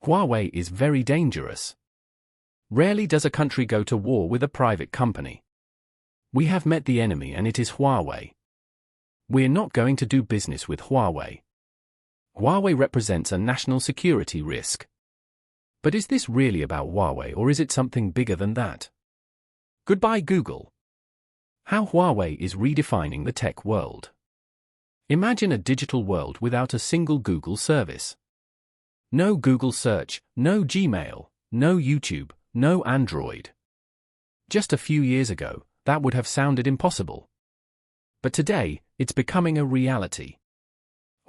Huawei is very dangerous. Rarely does a country go to war with a private company. We have met the enemy and it is Huawei. We're not going to do business with Huawei. Huawei represents a national security risk. But is this really about Huawei or is it something bigger than that? Goodbye Google. How Huawei is redefining the tech world. Imagine a digital world without a single Google service. No Google Search, no Gmail, no YouTube, no Android. Just a few years ago, that would have sounded impossible. But today, it's becoming a reality.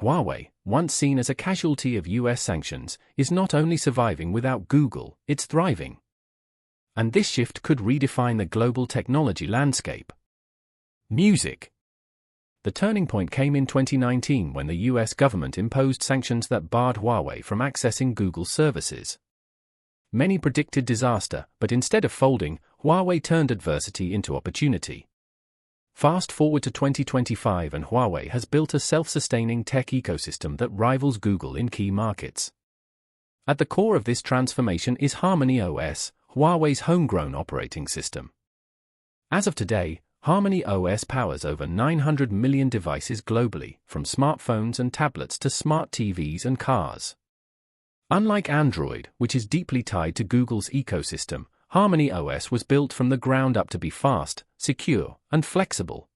Huawei, once seen as a casualty of US sanctions, is not only surviving without Google, it's thriving. And this shift could redefine the global technology landscape. Music. The turning point came in 2019 when the US government imposed sanctions that barred Huawei from accessing Google's services. Many predicted disaster, but instead of folding, Huawei turned adversity into opportunity. Fast forward to 2025 and Huawei has built a self-sustaining tech ecosystem that rivals Google in key markets. At the core of this transformation is Harmony OS, Huawei's homegrown operating system. As of today, Harmony OS powers over 900 million devices globally, from smartphones and tablets to smart TVs and cars. Unlike Android, which is deeply tied to Google's ecosystem, Harmony OS was built from the ground up to be fast, secure, and flexible.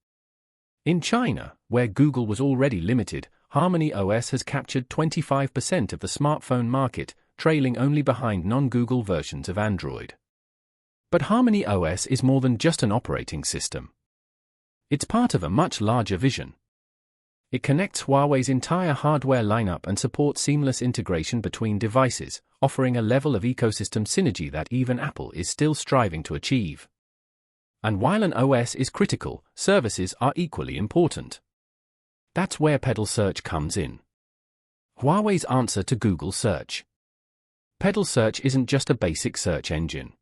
In China, where Google was already limited, Harmony OS has captured 25% of the smartphone market, trailing only behind non-Google versions of Android. But Harmony OS is more than just an operating system. It's part of a much larger vision. It connects Huawei's entire hardware lineup and supports seamless integration between devices, offering a level of ecosystem synergy that even Apple is still striving to achieve. And while an OS is critical, services are equally important. That's where Petal Search comes in. Huawei's answer to Google Search. Petal Search isn't just a basic search engine.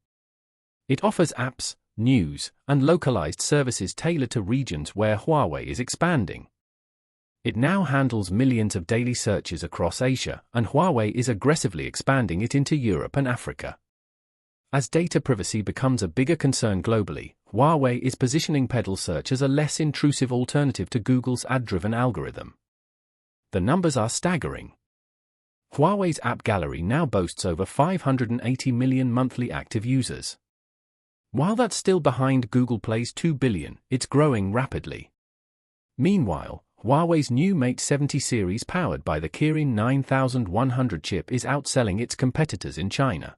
It offers apps, news, and localized services tailored to regions where Huawei is expanding. It now handles millions of daily searches across Asia, and Huawei is aggressively expanding it into Europe and Africa. As data privacy becomes a bigger concern globally, Huawei is positioning Petal Search as a less intrusive alternative to Google's ad-driven algorithm. The numbers are staggering. Huawei's app gallery now boasts over 580 million monthly active users. While that's still behind Google Play's 2 billion, it's growing rapidly. Meanwhile, Huawei's new Mate 70 series powered by the Kirin 9100 chip is outselling its competitors in China.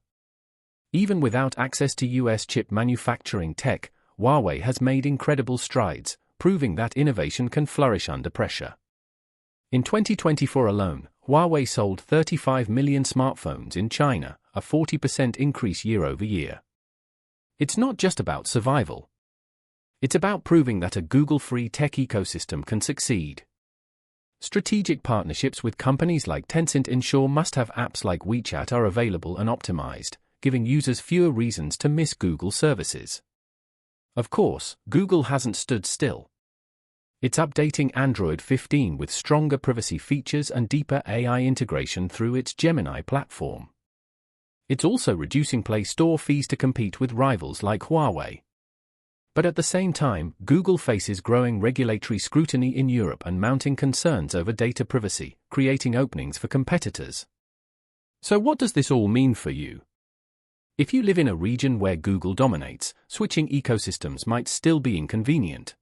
Even without access to US chip manufacturing tech, Huawei has made incredible strides, proving that innovation can flourish under pressure. In 2024 alone, Huawei sold 35 million smartphones in China, a 40% increase year-over-year. It's not just about survival. It's about proving that a Google-free tech ecosystem can succeed. Strategic partnerships with companies like Tencent ensure must-have apps like WeChat are available and optimized, giving users fewer reasons to miss Google services. Of course, Google hasn't stood still. It's updating Android 15 with stronger privacy features and deeper AI integration through its Gemini platform. It's also reducing Play Store fees to compete with rivals like Huawei. But at the same time, Google faces growing regulatory scrutiny in Europe and mounting concerns over data privacy, creating openings for competitors. So what does this all mean for you? If you live in a region where Google dominates, switching ecosystems might still be inconvenient.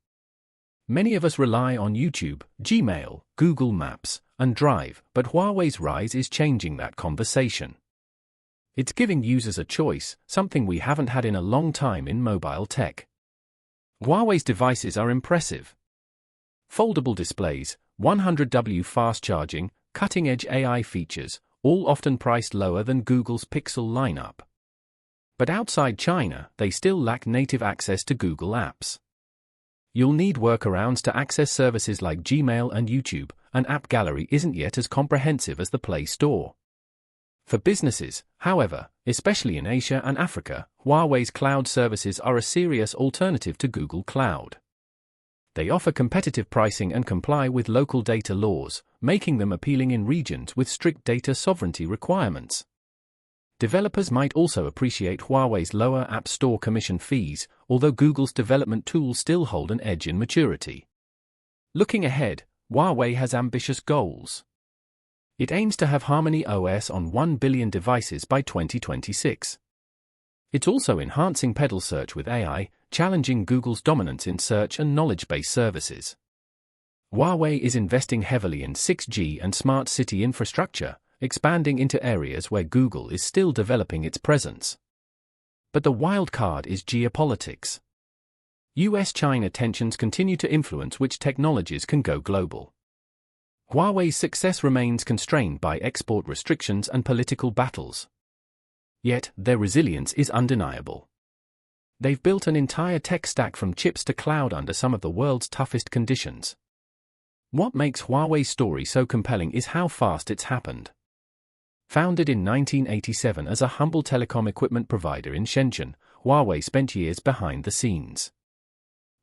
Many of us rely on YouTube, Gmail, Google Maps, and Drive, but Huawei's rise is changing that conversation. It's giving users a choice, something we haven't had in a long time in mobile tech. Huawei's devices are impressive. Foldable displays, 100W fast charging, cutting-edge AI features, all often priced lower than Google's Pixel lineup. But outside China, they still lack native access to Google apps. You'll need workarounds to access services like Gmail and YouTube, and App Gallery isn't yet as comprehensive as the Play Store. For businesses, however, especially in Asia and Africa, Huawei's cloud services are a serious alternative to Google Cloud. They offer competitive pricing and comply with local data laws, making them appealing in regions with strict data sovereignty requirements. Developers might also appreciate Huawei's lower App Store commission fees, although Google's development tools still hold an edge in maturity. Looking ahead, Huawei has ambitious goals. It aims to have Harmony OS on 1 billion devices by 2026. It's also enhancing Petal search with AI, challenging Google's dominance in search and knowledge-based services. Huawei is investing heavily in 6G and smart city infrastructure, expanding into areas where Google is still developing its presence. But the wild card is geopolitics. US-China tensions continue to influence which technologies can go global. Huawei's success remains constrained by export restrictions and political battles. Yet, their resilience is undeniable. They've built an entire tech stack from chips to cloud under some of the world's toughest conditions. What makes Huawei's story so compelling is how fast it's happened. Founded in 1987 as a humble telecom equipment provider in Shenzhen, Huawei spent years behind the scenes.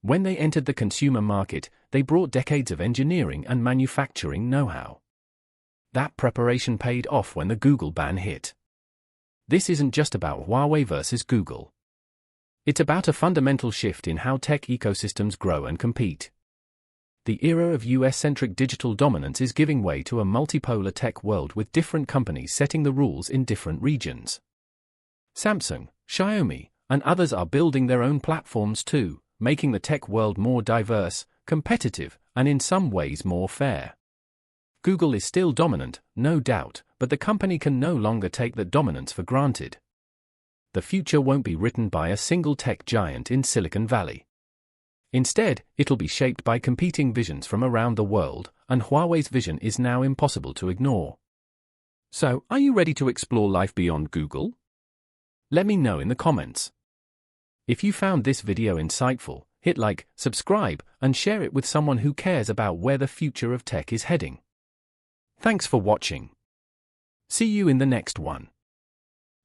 When they entered the consumer market, they brought decades of engineering and manufacturing know-how. That preparation paid off when the Google ban hit. This isn't just about Huawei versus Google. It's about a fundamental shift in how tech ecosystems grow and compete. The era of US-centric digital dominance is giving way to a multipolar tech world with different companies setting the rules in different regions. Samsung, Xiaomi, and others are building their own platforms too, making the tech world more diverse, competitive, and in some ways more fair. Google is still dominant, no doubt, but the company can no longer take that dominance for granted. The future won't be written by a single tech giant in Silicon Valley. Instead, it'll be shaped by competing visions from around the world, and Huawei's vision is now impossible to ignore. So, are you ready to explore life beyond Google? Let me know in the comments. If you found this video insightful, hit like, subscribe, and share it with someone who cares about where the future of tech is heading. Thanks for watching. See you in the next one.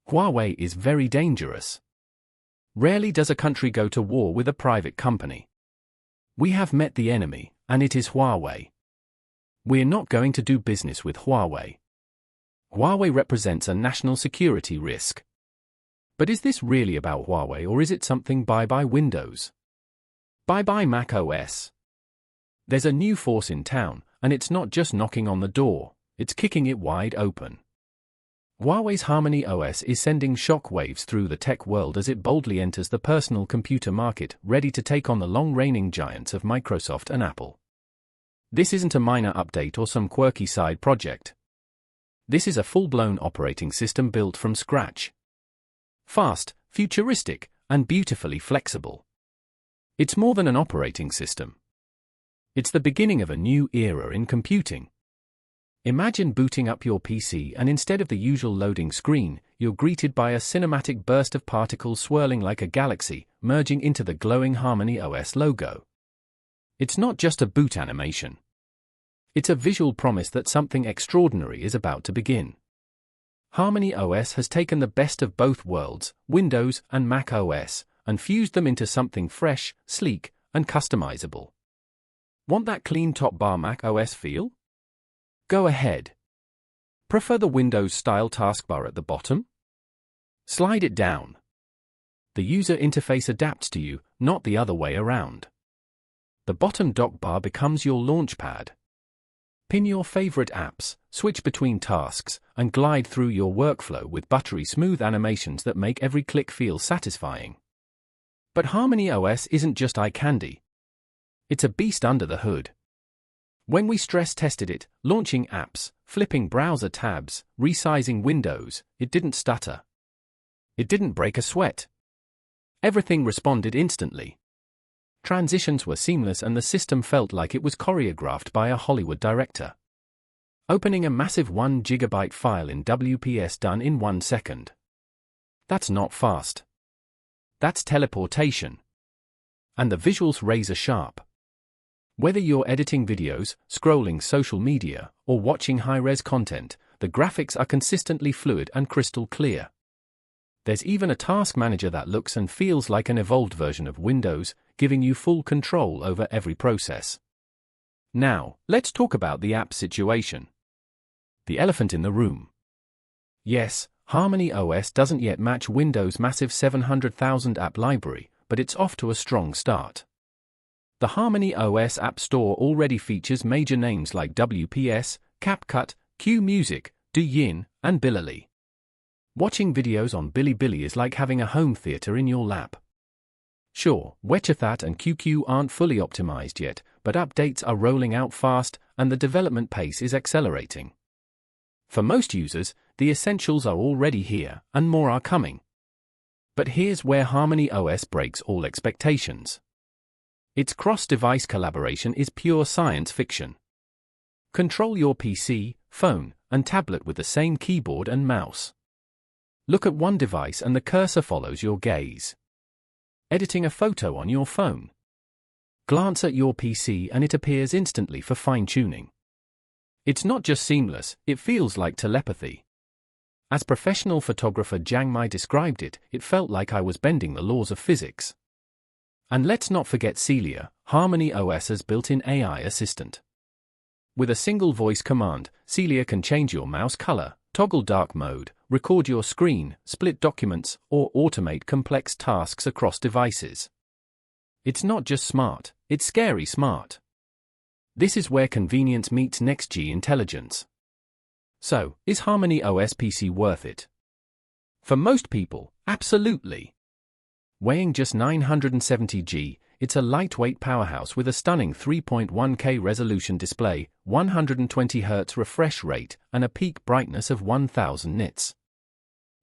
Huawei is very dangerous. Rarely does a country go to war with a private company. We have met the enemy, and it is Huawei. We're not going to do business with Huawei. Huawei represents a national security risk. But is this really about Huawei, or is it something bye-bye Windows? Bye-bye Mac OS? There's a new force in town, and it's not just knocking on the door, it's kicking it wide open. Huawei's Harmony OS is sending shock waves through the tech world as it boldly enters the personal computer market, ready to take on the long-reigning giants of Microsoft and Apple. This isn't a minor update or some quirky side project. This is a full-blown operating system built from scratch. Fast, futuristic, and beautifully flexible. It's more than an operating system. It's the beginning of a new era in computing. Imagine booting up your PC and instead of the usual loading screen, you're greeted by a cinematic burst of particles swirling like a galaxy, merging into the glowing Harmony OS logo. It's not just a boot animation. It's a visual promise that something extraordinary is about to begin. Harmony OS has taken the best of both worlds, Windows and Mac OS, and fused them into something fresh, sleek, and customizable. Want that clean top bar Mac OS feel? Go ahead. Prefer the Windows-style taskbar at the bottom? Slide it down. The user interface adapts to you, not the other way around. The bottom dock bar becomes your launchpad. Pin your favorite apps, switch between tasks, and glide through your workflow with buttery smooth animations that make every click feel satisfying. But Harmony OS isn't just eye candy. It's a beast under the hood. When we stress tested it, launching apps, flipping browser tabs, resizing windows, it didn't stutter. It didn't break a sweat. Everything responded instantly. Transitions were seamless and the system felt like it was choreographed by a Hollywood director. Opening a massive 1 GB file in WPS done in 1 second. That's not fast. That's teleportation. And the visuals razor sharp. Whether you're editing videos, scrolling social media, or watching high-res content, the graphics are consistently fluid and crystal clear. There's even a task manager that looks and feels like an evolved version of Windows, giving you full control over every process. Now, let's talk about the app situation. The elephant in the room. Yes, Harmony OS doesn't yet match Windows' massive 700,000 app library, but it's off to a strong start. The Harmony OS App Store already features major names like WPS, CapCut, Q Music, Douyin, and Bilibili. Watching videos on Bilibili is like having a home theater in your lap. Sure, WeChat and QQ aren't fully optimized yet, but updates are rolling out fast and the development pace is accelerating. For most users, the essentials are already here, and more are coming. But here's where Harmony OS breaks all expectations. Its cross-device collaboration is pure science fiction. Control your PC, phone, and tablet with the same keyboard and mouse. Look at one device and the cursor follows your gaze. Editing a photo on your phone. Glance at your PC and it appears instantly for fine-tuning. It's not just seamless, it feels like telepathy. As professional photographer Jiang Mai described it, it felt like I was bending the laws of physics. And let's not forget Celia, Harmony OS's built-in AI assistant. With a single voice command, Celia can change your mouse color, toggle dark mode, record your screen, split documents, or automate complex tasks across devices. It's not just smart, it's scary smart. This is where convenience meets next-gen intelligence. So, is Harmony OS PC worth it? For most people, absolutely. Weighing just 970 g, it's a lightweight powerhouse with a stunning 3.1K resolution display, 120 Hz refresh rate, and a peak brightness of 1000 nits.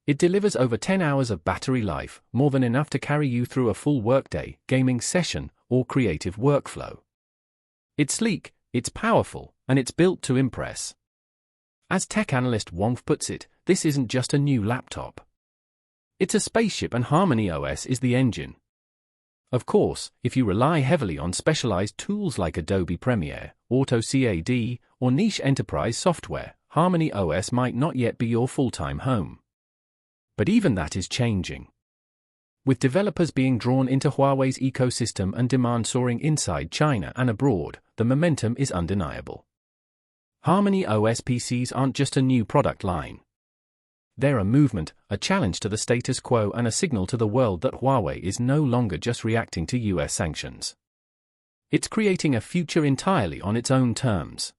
It delivers over 10 hours of battery life, more than enough to carry you through a full workday, gaming session, or creative workflow. It's sleek, it's powerful, and it's built to impress. As tech analyst Wong puts it, this isn't just a new laptop. It's a spaceship and Harmony OS is the engine. Of course, if you rely heavily on specialized tools like Adobe Premiere, AutoCAD, or niche enterprise software, Harmony OS might not yet be your full-time home. But even that is changing. With developers being drawn into Huawei's ecosystem and demand soaring inside China and abroad, the momentum is undeniable. Harmony OS PCs aren't just a new product line. They're a movement, a challenge to the status quo and a signal to the world that Huawei is no longer just reacting to US sanctions. It's creating a future entirely on its own terms.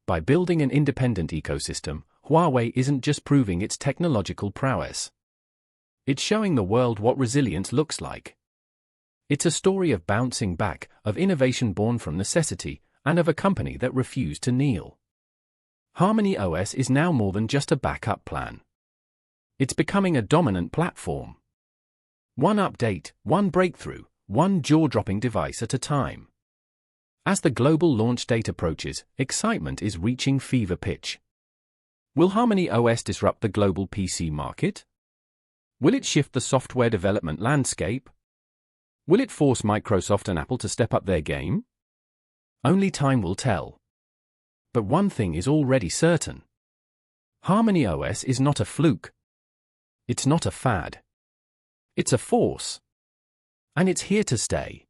By building an independent ecosystem, Huawei isn't just proving its technological prowess. It's showing the world what resilience looks like. It's a story of bouncing back, of innovation born from necessity, and of a company that refused to kneel. Harmony OS is now more than just a backup plan. It's becoming a dominant platform. One update, one breakthrough, one jaw-dropping device at a time. As the global launch date approaches, excitement is reaching fever pitch. Will Harmony OS disrupt the global PC market? Will it shift the software development landscape? Will it force Microsoft and Apple to step up their game? Only time will tell. But one thing is already certain. Harmony OS is not a fluke. It's not a fad. It's a force. And it's here to stay.